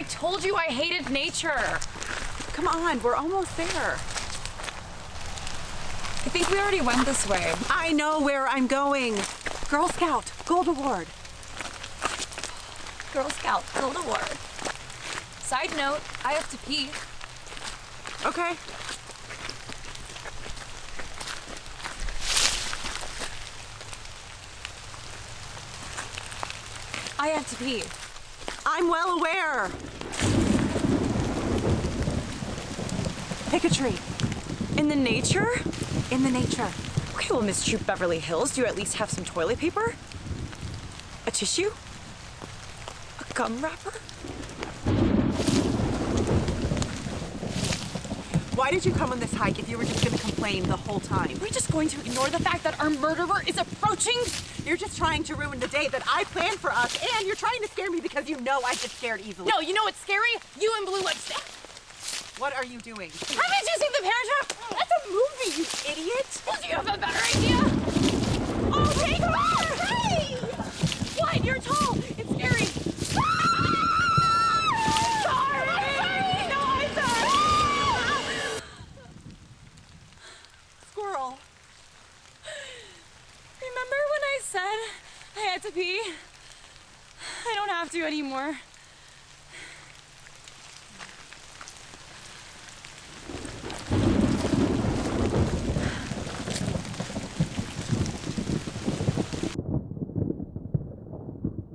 told you I hated nature. Come on, we're almost there. I think we already went this way. I know where I'm going. Girl Scout, Gold Award. Girl Scout, Gold Award. Side note, I have to pee. Okay. I have to pee. I'm well aware. Pick a tree. In the nature? In the nature. Okay, well, Miss Troop Beverly Hills, do you at least have some toilet paper? A tissue? A gum wrapper? Why did you come on this hike if you were just gonna complain the whole time? We're just going to ignore the fact that our murderer is approaching? You're just trying to ruin the day that I planned for us, and you're trying to scare me because you know I get scared easily. No, you know what's scary? You in blue lipstick. What are you doing? Haven't you seen The Parent Trap? That's a movie, you idiot! Well, do you have a better idea? Oh, hey, come on! Hey! What? You're tall. It's scary. Sorry! No, I'm sorry! Squirrel. Remember when I said I had to pee? I don't have to anymore.